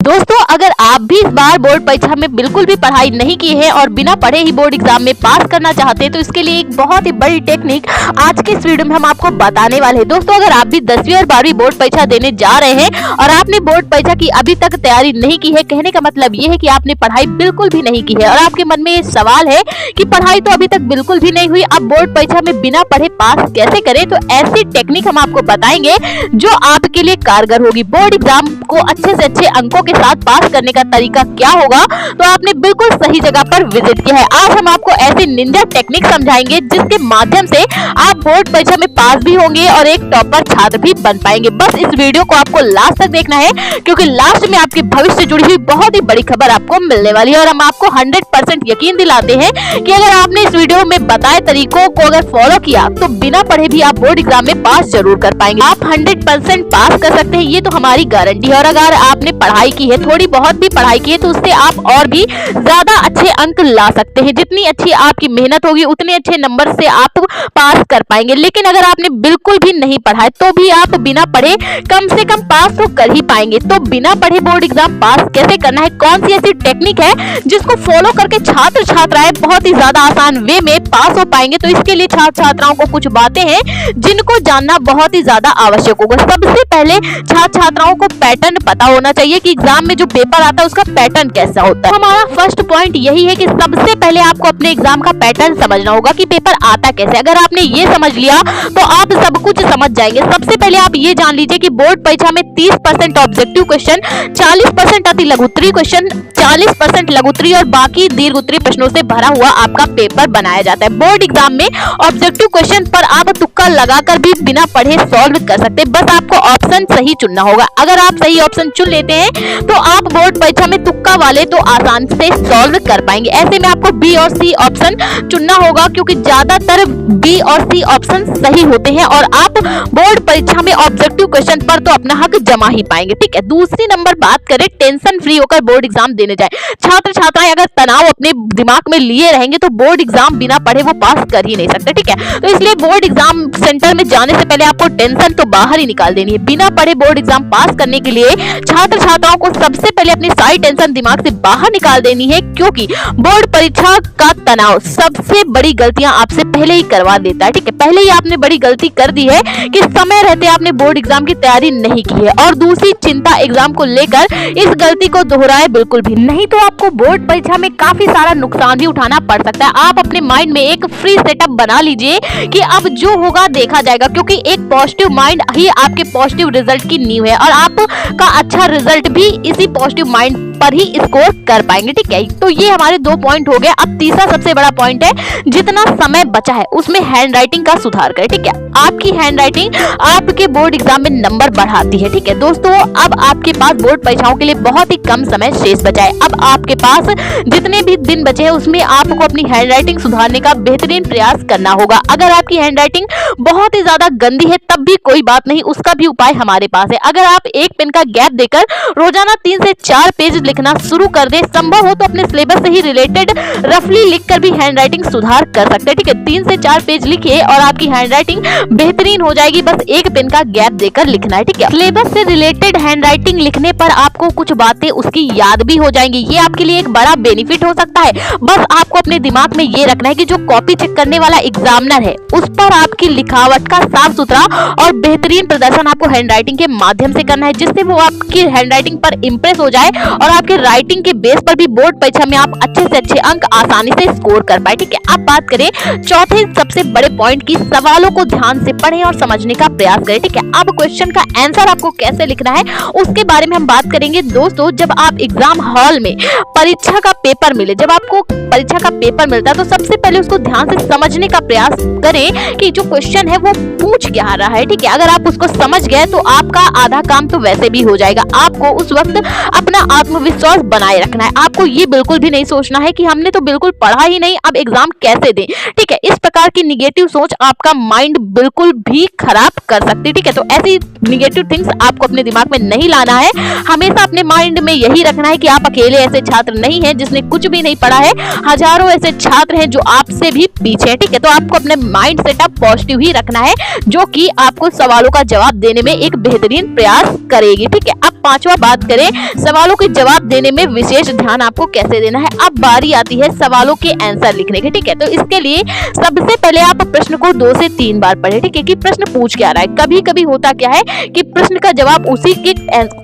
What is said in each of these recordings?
दोस्तों अगर आप भी इस बार बोर्ड परीक्षा में बिल्कुल भी पढ़ाई नहीं की है और बिना पढ़े ही बोर्ड एग्जाम में पास करना चाहते हैं तो इसके लिए एक बहुत ही बड़ी टेक्निक आज के इस वीडियो में हम आपको बताने वाले हैं। दोस्तों अगर आप भी 10वीं और 12वीं बोर्ड परीक्षा देने जा रहे हैं और आपने बोर्ड परीक्षा की अभी तक तैयारी नहीं की है, कहने का मतलब ये है कि आपने पढ़ाई बिल्कुल भी नहीं की है और आपके मन में ये सवाल है कि पढ़ाई तो अभी तक बिल्कुल भी नहीं हुई, अब बोर्ड परीक्षा में बिना पढ़े पास कैसे करें। तो ऐसी टेक्निक हम आपको बताएंगे जो आपके लिए कारगर होगी। बोर्ड एग्जाम को अच्छे से अच्छे अंकों के साथ पास करने का तरीका क्या होगा, तो आपने बिल्कुल सही जगह पर विजिट किया है। आज हम आपको ऐसी निंजा टेक्निक समझाएंगे जिसके माध्यम से आप बोर्ड परीक्षा में पास भी होंगे और एक टॉपर छात्र भी बन पाएंगे। बस इस वीडियो को आपको लास्ट तक देखना है क्योंकि लास्ट में आपके भविष्य से जुड़ी हुई बहुत ही बड़ी खबर आपको मिलने वाली है और हम आपको 100% यकीन दिलाते हैं कि अगर आपने इस वीडियो में बताए तरीकों को अगर फॉलो किया तो बिना पढ़े भी आप बोर्ड एग्जाम में पास जरूर कर पाएंगे। आप 100% पास कर सकते हैं, ये तो हमारी गारंटी है। और अगर आपने पढ़ाई की है, थोड़ी बहुत भी पढ़ाई की है, तो उससे आप और भी ज्यादा अच्छे अंक ला सकते हैं। जितनी अच्छी आपकी मेहनत होगी उतने अच्छे नंबर से आप पास कर पाएंगे। लेकिन अगर आपने बिल्कुल भी नहीं पढ़ा है तो भी आप बिना पढ़े कम से कम पास तो कर ही पाएंगे। तो बिना पढ़े बोर्ड एग्जाम पास कैसे करना है, कौन सी ऐसी टेक्निक है जिसको फॉलो करके छात्र छात्राएं बहुत ही ज्यादा आसान वे में पास हो पाएंगे, तो इसके लिए छात्र छात्राओं को कुछ बातें हैं जिनको जानना बहुत ही ज्यादा आवश्यक होगा। सबसे पहले छात्र छात्राओं को पैटर्न पता होना चाहिए कि एग्जाम में जो पेपर आता है उसका पैटर्न कैसा होता है। हमारा फर्स्ट पॉइंट यही है कि सबसे पहले आपको अपने एग्जाम का पैटर्न समझना होगा कि पेपर आता कैसे। अगर आपने ये समझ लिया तो आप सब कुछ समझ जाएंगे। सबसे पहले आप ये जान लीजिए कि बोर्ड परीक्षा में 30% ऑब्जेक्टिव क्वेश्चन, 40% अति लघु उत्तरीय क्वेश्चन, 40% लघु उत्तरीय और बाकी दीर्घ उत्तरीय प्रश्नों से भरा हुआ आपका पेपर बनाया जाता है। बोर्ड एग्जाम में ऑब्जेक्टिव क्वेश्चन पर आप तुक्का लगाकर भी बिना पढ़े सॉल्व कर सकते हैं। बस आपको ऑप्शन सही चुनना होगा। अगर आप सही ऑप्शन चुन लेते हैं तो आप बोर्ड परीक्षा में तुक्का वाले तो आसान से सॉल्व कर पाएंगे। ऐसे में आपको बी और सी ऑप्शन चुनना होगा क्योंकि ज्यादातर बी और सी ऑप्शन सही होते हैं और आप बोर्ड परीक्षा में ऑब्जेक्टिव क्वेश्चन पर तो अपना हक जमा ही पाएंगे। ठीक है, दूसरी नंबर बात करें टेंशन फ्री होकर बोर्ड एग्जाम देने जाए। छात्र छात्राएं अगर तनाव अपने दिमाग में लिए रहेंगे तो बोर्ड एग्जाम बिना पढ़े वो पास कर ही नहीं सकते। ठीक है, तो इसलिए बोर्ड एग्जाम सेंटर में जाने से पहले आपको टेंशन तो बाहर ही निकाल देनी है। बिना पढ़े बोर्ड एग्जाम पास करने के लिए छात्र छात्राओं को सबसे पहले अपनी सारी टेंशन दिमाग से बाहर निकाल देनी है क्योंकि बोर्ड परीक्षा का तनाव सबसे बड़ी गलतियां आपसे पहले ही करवा देता है। ठीक है, पहले ही आपने बड़ी गलती कर दी है कि समय रहते आपने बोर्ड एग्जाम की तैयारी नहीं की है। और दूसरी चिंता एग्जाम को लेकर, इस गलती को दोहराए बिल्कुल भी नहीं तो आपको बोर्ड परीक्षा में काफी सारा नुकसान भी उठाना पड़ सकता है। आप अपने माइंड में एक फ्री सेटअप बना लीजिए कि अब जो होगा देखा जाएगा, क्योंकि एक पॉजिटिव माइंड ही आपके पॉजिटिव रिजल्ट की नींव है और आपका अच्छा रिजल्ट भी इसी पॉजिटिव माइंड पर ही स्कोर कर पाएंगे। ठीक है, तो ये हमारे 2 पॉइंट हो गए। अब तीसरा सबसे बड़ा पॉइंट है, जितना समय बचा है उसमें हैंड राइटिंग का सुधार करें। ठीक है, आपकी हैंड राइटिंग आपके बोर्ड एग्जाम में नंबर बढ़ाती है। ठीक है दोस्तों, अब आपके पास बोर्ड परीक्षाओं के लिए बहुत ही कम समय शेष बचा है। अब आपके पास जितने भी दिन बचे हैं उसमें आपको अपनी हैंड राइटिंग सुधारने का बेहतरीन प्रयास करना होगा। अगर आपकी हैंड राइटिंग बहुत ही ज्यादा गंदी है तब भी कोई बात नहीं, उसका भी उपाय हमारे पास है। अगर आप एक पेन का गैप देकर रोजाना 3 से 4 पेज लिखना शुरू कर दे, संभव हो तो अपने सिलेबस से ही रिलेटेड रफली लिखकर भी हैंड राइटिंग सुधार कर सकते हैं। ठीक है, 3 से 4 पेज लिखिए और आपकी हैंड राइटिंग बेहतरीन हो जाएगी। बस एक पेन का गैप देकर लिखना है। ठीक है, सिलेबस से रिलेटेड हैंड राइटिंग लिखने पर आपको कुछ बातें उसकी याद भी हो जाएंगी। ये आपके लिए एक बड़ा बेनिफिट हो सकता है। बस आपको अपने दिमाग में ये रखना है कि जो कॉपी चेक करने वाला एग्जामिनर है उस पर आपकी लिखावट का साफ सुथरा और बेहतरीन प्रदर्शन आपको हैंड राइटिंग के माध्यम से करना है, जिससे वो आपकी हैंड राइटिंग पर इंप्रेस हो जाए और आपके राइटिंग के बेस पर भी बोर्ड परीक्षा में आप अच्छे से अच्छे अंक आसानी से स्कोर कर पाए। ठीक है, अब बात करें चौथे सबसे बड़े पॉइंट की, सवालों को ध्यान से पढ़ें और समझने का प्रयास करें। ठीक है, अब क्वेश्चन का आंसर आपको कैसे लिखना है उसके बारे में हम बात करेंगे। दोस्तों, जब आप एग्जाम हॉल में परीक्षा का पेपर मिले, जब आपको परीक्षा का पेपर मिलता है तो सबसे पहले उसको ध्यान से समझने का प्रयास करें कि जो क्वेश्चन है वो पूछ क्या रहा है। ठीक है, अगर आप उसको समझ गए तो आपका आधा काम तो वैसे भी हो जाएगा। आपको उस वक्त अपना आत्मविश्वास विश्वास बनाए रखना है। आपको ये बिल्कुल भी नहीं सोचना है कि हमने तो बिल्कुल पढ़ा ही नहीं, अब एग्जाम कैसे दें। ठीक है, इस प्रकार की निगेटिव सोच आपका माइंड बिल्कुल भी खराब कर सकती है। ठीक है, तो ऐसी निगेटिव थिंग्स आपको अपने दिमाग में नहीं लाना है। हमेशा अपने माइंड में यही रखना है कि आप अकेले ऐसे छात्र नहीं हैं जिसने कुछ भी नहीं पढ़ा है, हजारों ऐसे छात्र हैं जो आपसे भी पीछे हैं। ठीक है, तो आपको अपने माइंड सेटअप पॉजिटिव ही रखना है, जो कि आपको सवालों का जवाब देने में एक बेहतरीन प्रयास करेगी। ठीक है, अब पांचवा बात करें सवालों के जवाब देने में विशेष ध्यान आपको कैसे देना है। अब बारी आती है सवालों के आंसर लिखने की। ठीक है, तो इसके लिए सबसे पहले आप प्रश्न को 2 से 3 बार पढ़ें। ठीक है, कि प्रश्न पूछ क्या रहा है। कभी कभी होता क्या है कि प्रश्न का जवाब उसी के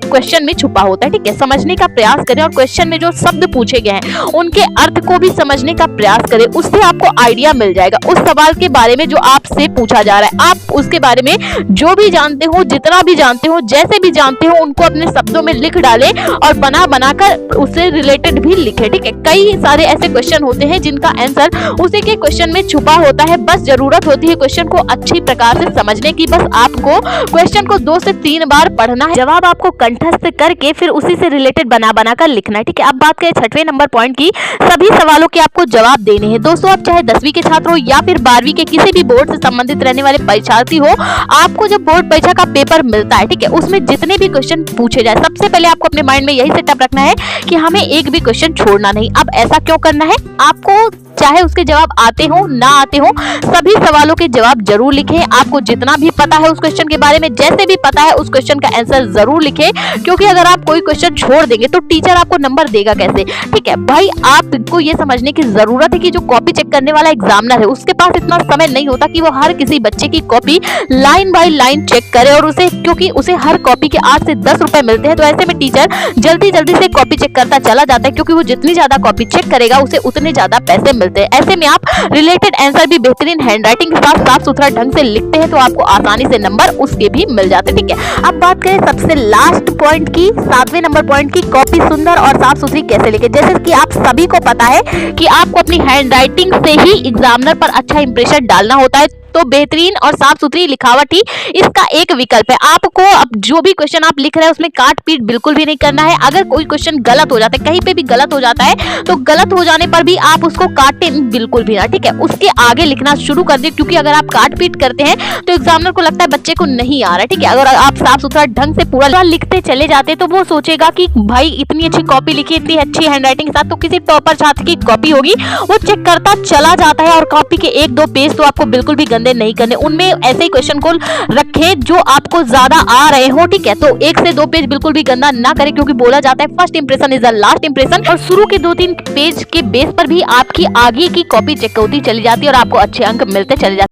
क्वेश्चन में छुपा होता है। ठीक है, समझने का प्रयास करें और क्वेश्चन में जो शब्द पूछे गए हैं उनके अर्थ को भी समझने का प्रयास करें। उससे आपको आइडिया मिल जाएगा उस सवाल के बारे में जो आपसे पूछा जा रहा है। आप उसके बारे में जो भी जानते हो, जितना भी जानते हो, जैसे भी जानते हो, उनको अपने शब्दों में लिख डालें और बना बनाकर उससे रिलेटेड भी लिखें। ठीक है, कई सारे ऐसे क्वेश्चन होते हैं जिनका आंसर उसी के क्वेश्चन में छुपा होता है। बस जरूरत होती है क्वेश्चन को अच्छी प्रकार से समझने की। बस आपको क्वेश्चन को 2 से 3 बार पढ़ना है, जवाब आपको कंठस्थ करके फिर उसी से रिलेटेड बना बनाकर लिखना है। ठीक है, अब बात करें 6वें नंबर पॉइंट की, सभी सवालों के आपको जवाब देने हैं। दोस्तों, आप चाहे 10वीं के छात्र हो या फिर 12वीं के किसी भी बोर्ड से संबंधित रहने वाले परीक्षार्थी हो, आपको जब बोर्ड परीक्षा का पेपर मिलता है, ठीक है, उसमें जितने भी क्वेश्चन पूछे जाए, सबसे पहले आपको अपने माइंड में यही सेटअप रखना है कि हमें एक भी क्वेश्चन छोड़ना नहीं। अब ऐसा क्यों करना है? आपको चाहे उसके जवाब आते हो ना आते हो, सभी सवालों के जवाब जरूर लिखें। आपको जितना भी पता है उस क्वेश्चन के बारे में, जैसे भी पता है उस क्वेश्चन का आंसर जरूर लिखें, क्योंकि अगर आप कोई क्वेश्चन छोड़ देंगे तो टीचर आपको नंबर देगा कैसे। ठीक है भाई, आपको ये समझने की जरूरत है कि जो कॉपी चेक करने वाला एग्जामिनर है उसके पास इतना समय नहीं होता कि वो हर किसी बच्चे की copy line by line check करे, और उसे क्योंकि उसे हर कॉपी के 8 से 10 रुपए मिलते हैं, तो ऐसे में टीचर जल्दी जल्दी से कॉपी चेक करता चला जाता है, क्योंकि वो जितनी ज्यादा कॉपी चेक करेगा उसे उतने ज्यादा पैसे मिलते हैं। ऐसे में आप रिलेटेड आंसर भी बेहतरीन हैंडराइटिंग के साथ साफ सुथरा ढंग से लिखते हैं तो आपको आसानी से नंबर उसके भी मिल जाते हैं। ठीक है, अब बात करें सबसे लास्ट पॉइंट की, 7वें नंबर पॉइंट की, कॉपी सुंदर और साफ सुथरी कैसे लिखे। जैसे कि आप सभी को पता है कि आपको अपनी हैंडराइटिंग से ही एग्जामिनर पर अच्छा इंप्रेशन डालना होता है, तो बेहतरीन और साफ सुथरी लिखावट ही इसका एक विकल्प है। आपको अब जो भी क्वेश्चन आप लिख रहे हैं उसमें काट पीट बिल्कुल भी नहीं करना है। अगर कोई क्वेश्चन गलत हो जाता है, कहीं पे भी गलत हो जाता है, तो गलत हो जाने पर भी आप उसको काटे बिल्कुल भी ना। ठीक है, उसके आगे लिखना शुरू कर दे, क्योंकि अगर आप काट पीट करते हैं तो एग्जामिनर को लगता है बच्चे को नहीं आ रहा है। ठीक है, अगर आप साफ सुथरा ढंग से पूरा लिखते चले जाते तो वो सोचेगा कि भाई इतनी अच्छी कॉपी लिखी, इतनी अच्छी हैंडराइटिंग के साथ, तो किसी टॉपर छात्र की कॉपी होगी, वो चेक करता चला जाता है। और कॉपी के 1-2 पेज तो आपको बिल्कुल भी गंदे नहीं करने, उनमें ऐसे ही क्वेश्चन को रखें जो आपको ज्यादा आ रहे हो। ठीक है, तो 1 से 2 पेज बिल्कुल भी गंदा ना करें, क्योंकि बोला जाता है first impression is the last impression, और शुरू के 2-3 पेज के बेस पर भी आपकी आगे की कॉपी चेक होती चली जाती है और आपको अच्छे अंक मिलते चले जाते हैं।